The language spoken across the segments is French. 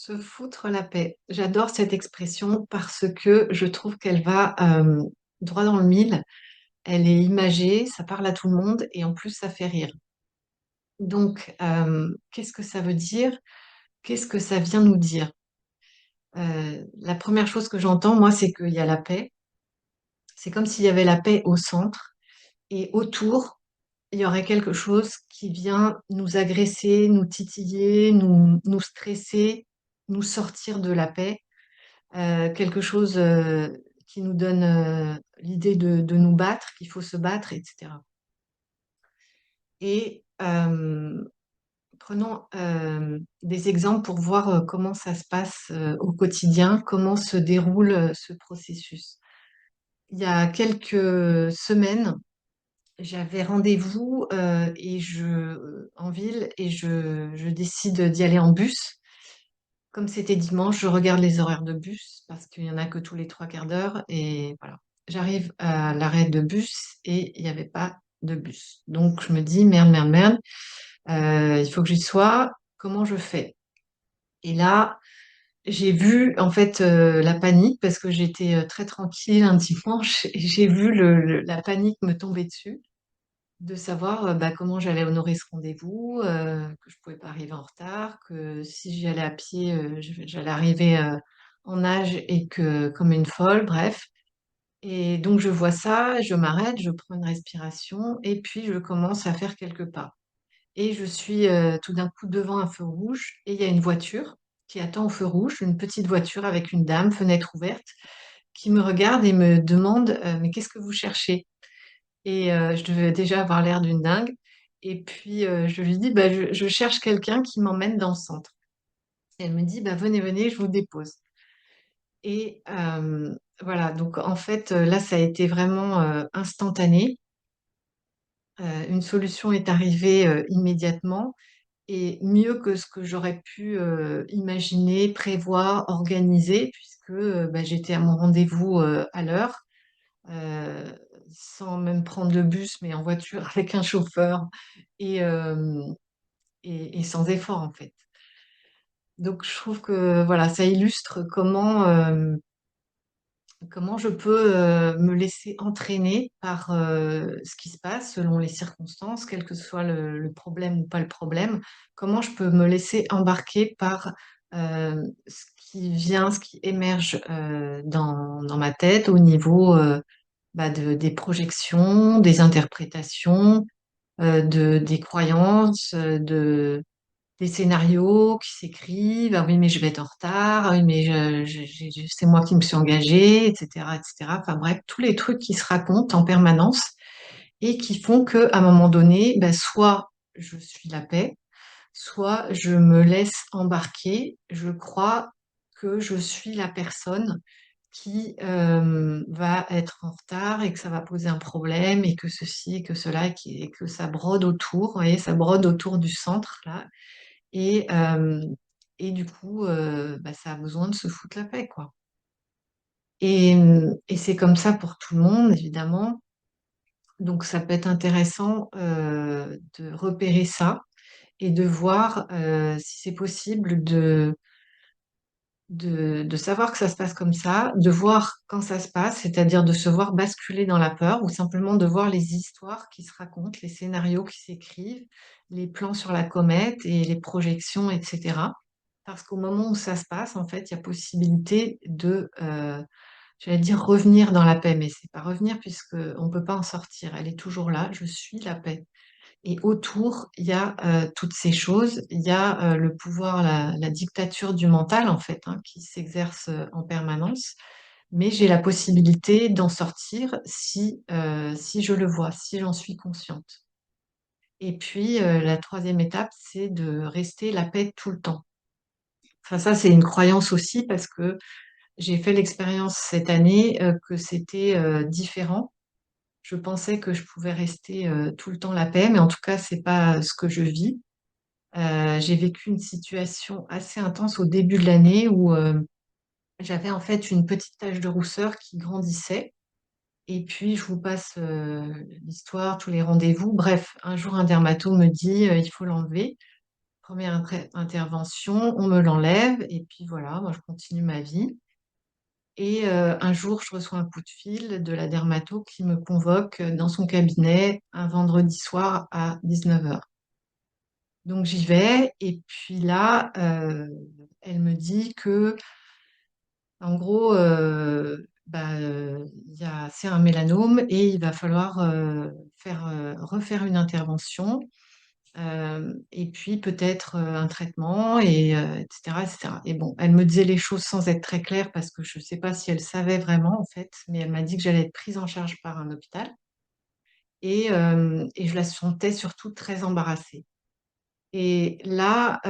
Se foutre la paix. J'adore cette expression parce que je trouve qu'elle va droit dans le mille. Elle est imagée, ça parle à tout le monde et en plus ça fait rire. Donc, qu'est-ce que ça veut dire? Qu'est-ce que ça vient nous dire? La première chose que j'entends, moi, c'est qu'il y a la paix. C'est comme s'il y avait la paix au centre et autour, il y aurait quelque chose qui vient nous agresser, nous titiller, nous stresser, nous sortir de la paix. Quelque chose, qui nous donne, l'idée de nous battre, qu'il faut se battre et cetera. Et prenons, des exemples pour voir, comment ça se passe, au quotidien, comment se déroule, ce processus. Il y a quelques semaines, j'avais rendez-vous, en ville et je décide d'y aller en bus. Comme c'était dimanche, je regarde les horaires de bus parce qu'il y en a que tous les 3/4 d'heure et voilà. J'arrive à l'arrêt de bus et il n'y avait pas de bus. Donc je me dis: «Merde, merde, merde, il faut que j'y sois, comment je fais?» Et là, j'ai vu en fait, la panique parce que j'étais, très tranquille un dimanche et j'ai vu le la panique me tomber dessus, de savoir, bah, comment j'allais honorer ce rendez-vous, que je pouvais pas arriver en retard, que si j'y allais à pied, j'allais arriver, en nage et que comme une folle, bref. Et donc je vois ça, je m'arrête, je prends une respiration et puis je commence à faire quelques pas. Et je suis, tout d'un coup devant un feu rouge et il y a une voiture qui attend au feu rouge, une petite voiture avec une dame, fenêtre ouverte, qui me regarde et me demande: «Mais qu'est-ce que vous cherchez?» Et je devais déjà avoir l'air d'une dingue et puis, je lui dis: «Bah, je cherche quelqu'un qui m'emmène dans le centre». Et elle me dit: «Bah, venez, venez, je vous dépose». Et voilà, donc en fait, là, ça a été vraiment, instantané. Une solution est arrivée, immédiatement et mieux que ce que j'aurais pu, imaginer, prévoir, organiser puisque, bah, j'étais à mon rendez-vous, à l'heure. Heu, Sans même prendre le bus, mais en voiture avec un chauffeur et et sans effort, en fait. Donc je trouve que, voilà, ça illustre comment je peux, me laisser entraîner par, ce qui se passe selon les circonstances, quel que soit le problème ou pas le problème. Comment je peux me laisser embarquer par, ce qui vient, ce qui émerge, dans ma tête au niveau, bah, des projections, des interprétations, des croyances, des scénarios qui s'écrivent: «Ah oui, mais je vais être en retard. Ah oui, mais je c'est moi qui me suis engagée» et cetera et cetera. Enfin bref, tous les trucs qui se racontent en permanence et qui font qu'à un moment donné, bah, soit je suis la paix, soit je me laisse embarquer. Je crois que je suis la personne qui, va être en retard et que ça va poser un problème et que ceci et que cela et que ça brode autour, vous voyez? Ça brode autour du centre là et du coup, bah, ça a besoin de se foutre la paix, quoi. Et et c'est comme ça pour tout le monde évidemment. Donc ça peut être intéressant, de repérer ça et de voir, si c'est possible de savoir que ça se passe comme ça, de voir quand ça se passe, c'est-à-dire de se voir basculer dans la peur ou simplement de voir les histoires qui se racontent, les scénarios qui s'écrivent, les plans sur la comète et les projections et cetera. Parce qu'au moment où ça se passe, en fait, il y a possibilité de, j'allais dire revenir dans la paix, mais c'est pas revenir puisque on peut pas en sortir. Elle est toujours là, je suis la paix. Et autour, il y a, toutes ces choses. Il y a, le pouvoir, la dictature du mental, en fait, hein, qui s'exerce, en permanence. Mais j'ai la possibilité d'en sortir si je le vois, si j'en suis consciente. Et puis, la troisième étape, c'est de rester la paix tout le temps. Enfin, ça, c'est une croyance aussi parce que j'ai fait l'expérience cette année, que c'était, différent. Je pensais que je pouvais rester, tout le temps la paix, mais en tout cas, c'est pas ce que je vis. J'ai vécu une situation assez intense au début de l'année où, j'avais en fait une petite tache de rousseur qui grandissait et puis je vous passe, l'histoire, tous les rendez-vous. Bref, un jour un dermato me dit: «Il faut l'enlever». Première intervention, on me l'enlève et puis voilà, moi je continue ma vie. Et un jour, je reçois un coup de fil de la dermato qui me convoque dans son cabinet un vendredi soir à 19h. Donc j'y vais et puis là, elle me dit que, en gros, c'est un mélanome et il va falloir refaire une intervention et puis peut-être un traitement etc., etc. Et bon, elle me disait les choses sans être très claire parce que je ne sais pas si elle savait vraiment en fait, mais elle m'a dit que j'allais être prise en charge par un hôpital et je la sentais surtout très embarrassée. Et là,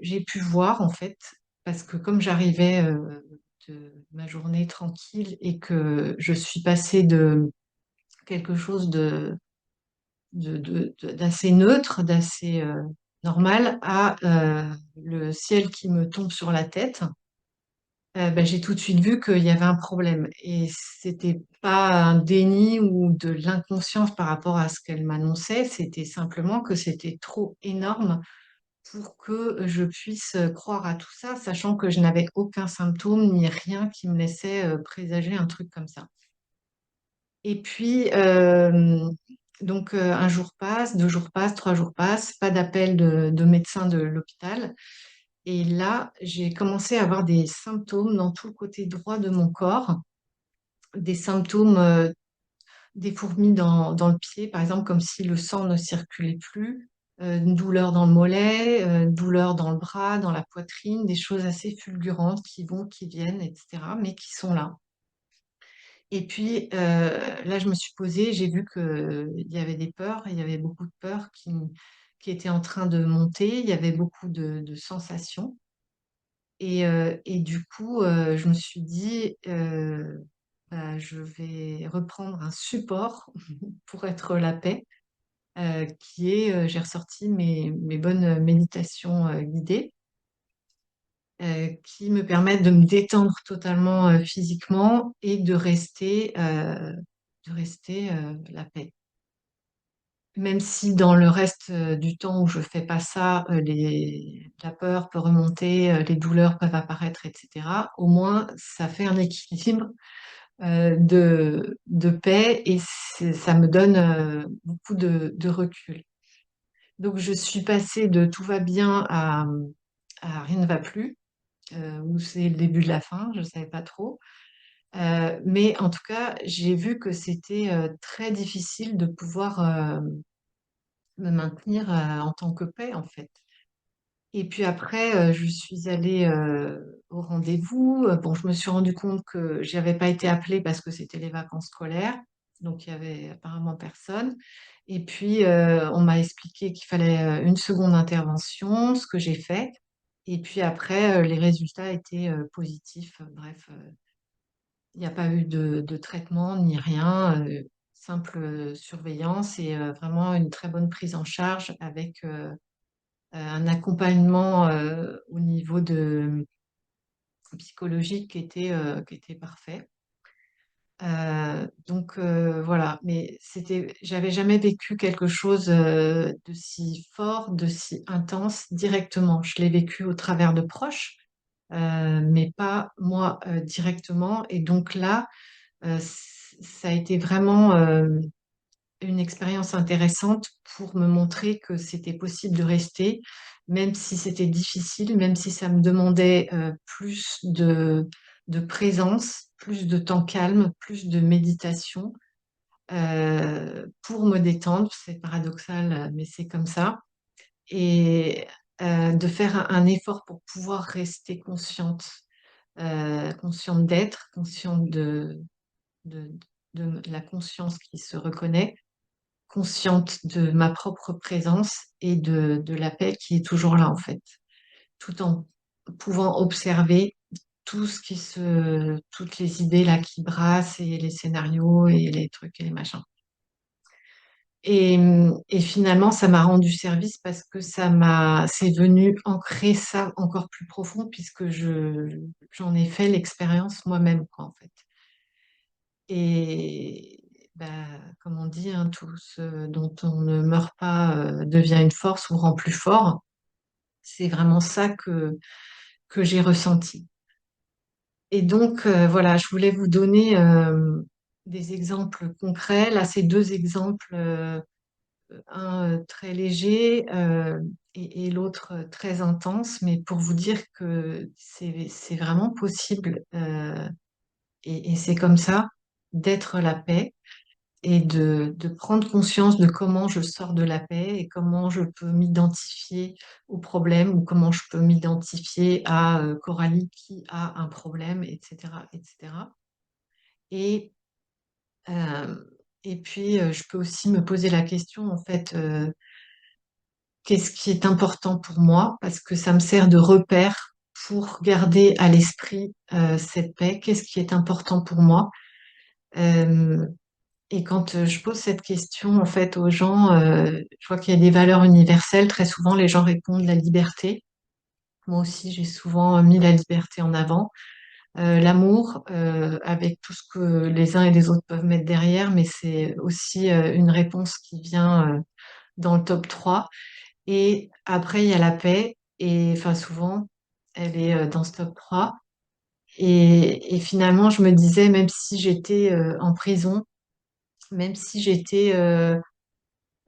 j'ai pu voir en fait, parce que comme j'arrivais de ma journée tranquille et que je suis passée de quelque chose d'assez neutre, d'assez normal, à le ciel qui me tombe sur la tête, j'ai tout de suite vu qu'il y avait un problème. Et c'était pas un déni ou de l'inconscience par rapport à ce qu'elle m'annonçait, c'était simplement que c'était trop énorme pour que je puisse croire à tout ça, sachant que je n'avais aucun symptôme ni rien qui me laissait présager un truc comme ça. Et puis, un jour passe, 2 jours passent, 3 jours passent, pas d'appel de médecin de l'hôpital. Et là, j'ai commencé à avoir des symptômes dans tout le côté droit de mon corps, des symptômes, des fourmis dans le pied, par exemple, comme si le sang ne circulait plus, une douleur dans le mollet, douleur dans le bras, dans la poitrine, des choses assez fulgurantes qui vont, qui viennent, etc., mais qui sont là. Et puis là, je me suis posée, j'ai vu qu'il y avait des peurs, il y avait beaucoup de peurs qui étaient en train de monter, il y avait beaucoup de sensations. Et du coup, je me suis dit, je vais reprendre un support pour être la paix, j'ai ressorti mes bonnes méditations guidées qui me permettent de me détendre totalement physiquement et de rester la paix. Même si dans le reste du temps où je fais pas ça, la peur peut remonter, les douleurs peuvent apparaître, etc. Au moins, ça fait un équilibre de paix et ça me donne beaucoup de recul. Donc, je suis passée de tout va bien à rien ne va plus, ou c'est le début de la fin, je ne savais pas trop. Mais en tout cas, j'ai vu que c'était très difficile de pouvoir me maintenir en tant que paix, en fait. Et puis après, je suis allée au rendez-vous. Bon, je me suis rendu compte que j'avais pas été appelée parce que c'était les vacances scolaires, donc il y avait apparemment personne. Et puis, on m'a expliqué qu'il fallait une seconde intervention, ce que j'ai fait. Et puis après, les résultats étaient positifs. Bref, il n'y a pas eu de traitement ni rien, simple surveillance et vraiment une très bonne prise en charge avec un accompagnement au niveau psychologique qui était parfait. Voilà, mais j'avais jamais vécu quelque chose de si fort, de si intense directement. Je l'ai vécu au travers de proches, mais pas moi directement. Et donc là, ça a été vraiment une expérience intéressante pour me montrer que c'était possible de rester, même si c'était difficile, même si ça me demandait plus de présence, plus de temps calme, plus de méditation pour me détendre. C'est paradoxal, mais c'est comme ça. Et de faire un effort pour pouvoir rester consciente d'être, consciente de, de la conscience qui se reconnaît, consciente de ma propre présence et de la paix qui est toujours là en fait, tout en pouvant observer toutes les idées là qui brassent et les scénarios et les trucs et les machins. Et finalement, ça m'a rendu service parce que c'est venu ancrer ça encore plus profond puisque j'en ai fait l'expérience moi-même, quoi, en fait. Et comme on dit, hein, tout ce dont on ne meurt pas devient une force ou rend plus fort. C'est vraiment ça que j'ai ressenti. Et donc, voilà, je voulais vous donner des exemples concrets. Là, c'est deux exemples, un très léger et l'autre très intense, mais pour vous dire que c'est vraiment possible et c'est comme ça d'être la paix et de prendre conscience de comment je sors de la paix et comment je peux m'identifier au problème ou comment je peux m'identifier à Coralie qui a un problème, etc., etc. Et, euh, et puis, je peux aussi me poser la question, en fait, qu'est-ce qui est important pour moi? Parce que ça me sert de repère pour garder à l'esprit cette paix. Qu'est-ce qui est important pour moi? Euh, Et quand je pose cette question en fait aux gens, je vois qu'il y a des valeurs universelles. Très souvent, les gens répondent la liberté. Moi aussi, j'ai souvent mis la liberté en avant. L'amour, avec tout ce que les uns et les autres peuvent mettre derrière, mais c'est aussi une réponse qui vient dans le top 3. Et après, il y a la paix. Et enfin, souvent, elle est dans ce top 3. Et finalement, je me disais, même si j'étais en prison, même si j'étais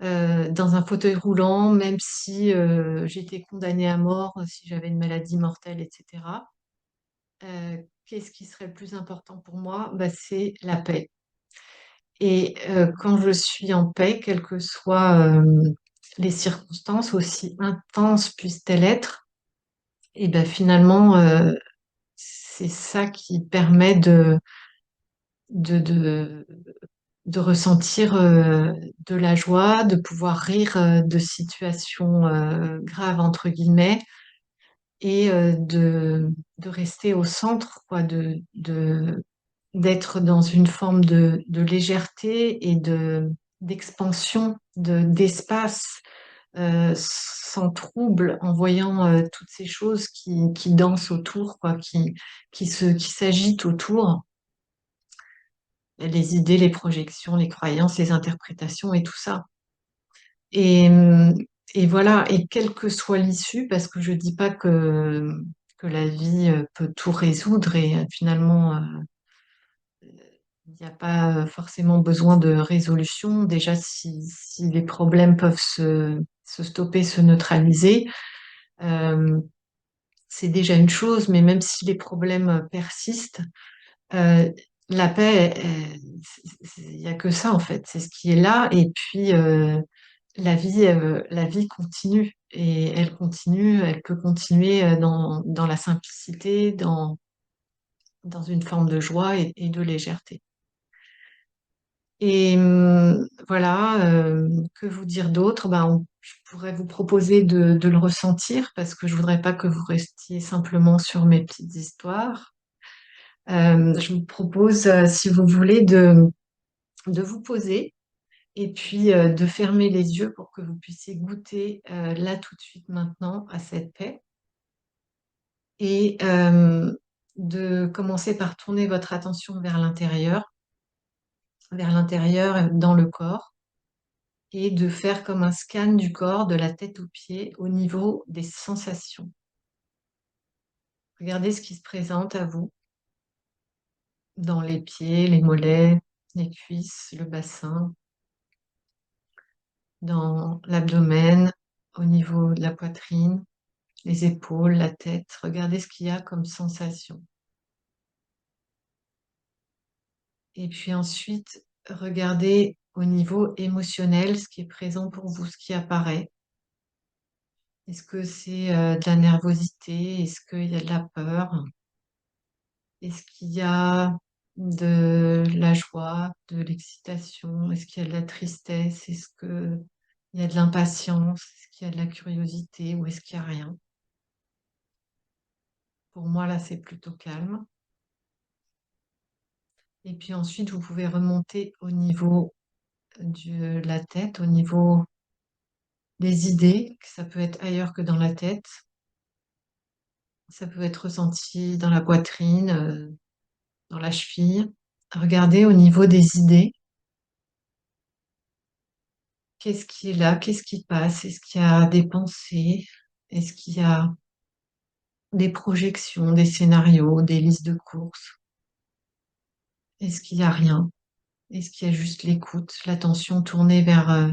dans un fauteuil roulant, même si j'étais condamnée à mort, si j'avais une maladie mortelle, etc. Qu'est-ce qui serait le plus important pour moi? Bah, c'est la paix. Et quand je suis en paix, quelles que soient les circonstances, aussi intenses puissent-elles être, et ben finalement, c'est ça qui permet de, de, de ressentir de la joie, de pouvoir rire de situations graves, entre guillemets, et de rester au centre, quoi, d'être dans une forme de légèreté et d'expansion, d'espace, sans trouble, en voyant toutes ces choses qui dansent autour, quoi, qui s'agitent autour, les idées, les projections, les croyances, les interprétations et tout ça. Et, et voilà, et quelle que soit l'issue, parce que je dis pas que la vie peut tout résoudre et finalement, il n'y a pas forcément besoin de résolution. Déjà, si les problèmes peuvent se stopper, se neutraliser, euh, c'est déjà une chose, mais même si les problèmes persistent, euh, la paix, il n'y a que ça en fait, c'est ce qui est là. Et puis, la vie continue et elle continue, elle peut continuer dans la simplicité, dans une forme de joie et de légèreté. Et voilà, que vous dire d'autre? Ben, je pourrais vous proposer de le ressentir parce que je voudrais pas que vous restiez simplement sur mes petites histoires. Je vous propose, si vous voulez, de vous poser et puis de fermer les yeux pour que vous puissiez goûter là tout de suite maintenant à cette paix et de commencer par tourner votre attention vers l'intérieur dans le corps et de faire comme un scan du corps de la tête aux pieds au niveau des sensations. Regardez ce qui se présente à vous dans les pieds, les mollets, les cuisses, le bassin, dans l'abdomen, au niveau de la poitrine, les épaules, la tête. Regardez ce qu'il y a comme sensation. Et puis ensuite, regardez au niveau émotionnel ce qui est présent pour vous, ce qui apparaît. Est-ce que c'est de la nervosité? Est-ce qu'il y a de la peur? Est-ce qu'il y a de la joie, de l'excitation? Est-ce qu'il y a de la tristesse? Est-ce qu'il y a de l'impatience? Est-ce qu'il y a de la curiosité ou est-ce qu'il n'y a rien? Pour moi, là, c'est plutôt calme. Et puis ensuite, vous pouvez remonter au niveau de la tête, au niveau des idées, que ça peut être ailleurs que dans la tête. Ça peut être ressenti dans la poitrine, dans la cheville. Regardez au niveau des idées. Qu'est-ce qui est là? Qu'est-ce qui passe? Est-ce qu'il y a des pensées? Est-ce qu'il y a des projections, des scénarios, des listes de courses? Est-ce qu'il n'y a rien? Est-ce qu'il y a juste l'écoute, l'attention tournée vers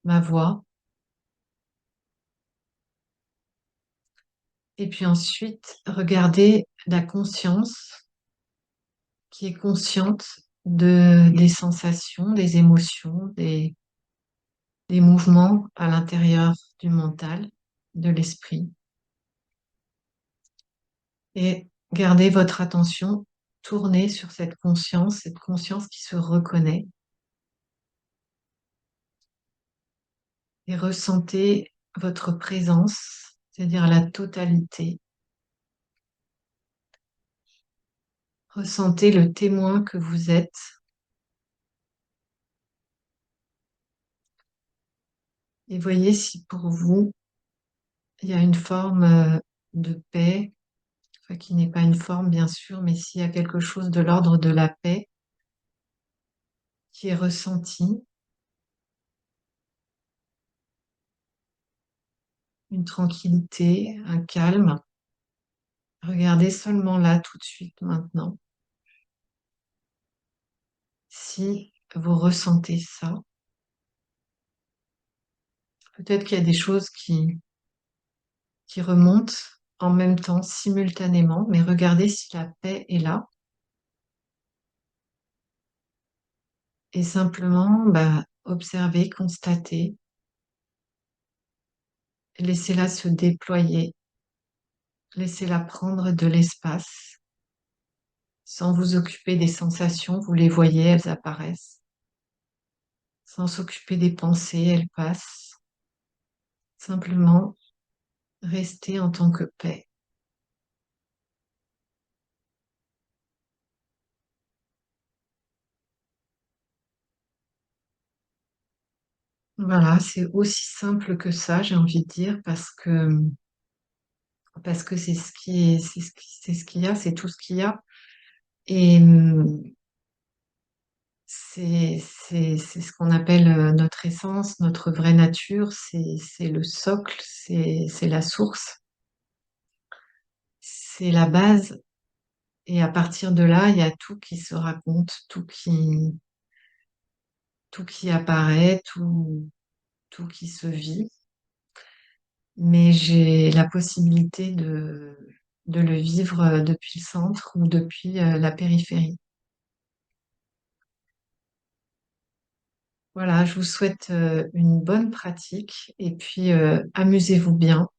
ma voix? Et puis ensuite, regardez la conscience qui est consciente des sensations, des émotions, des mouvements à l'intérieur du mental, de l'esprit. Et gardez votre attention tournée sur cette conscience qui se reconnaît. Et ressentez votre présence, c'est-à-dire la totalité. Ressentez le témoin que vous êtes et voyez si pour vous, il y a une forme de paix, enfin, qui n'est pas une forme bien sûr, mais s'il y a quelque chose de l'ordre de la paix qui est ressenti, une tranquillité, un calme. Regardez seulement là tout de suite maintenant si vous ressentez ça. Peut-être qu'il y a des choses qui remontent en même temps, simultanément, mais regardez si la paix est là. Et simplement, observez, constatez, laissez-la se déployer, laissez-la prendre de l'espace, sans vous occuper des sensations, vous les voyez, elles apparaissent, sans s'occuper des pensées, elles passent, simplement rester en tant que paix. Voilà, c'est aussi simple que ça, j'ai envie de dire, parce que c'est ce qui est, c'est ce qu'il y a, c'est tout ce qu'il y a. Et c'est ce qu'on appelle notre essence, notre vraie nature, c'est le socle, c'est la source, c'est la base. Et à partir de là, il y a tout qui se raconte, tout qui apparaît, tout qui se vit. Mais j'ai la possibilité de le vivre depuis le centre ou depuis la périphérie. Voilà, je vous souhaite une bonne pratique et puis amusez-vous bien.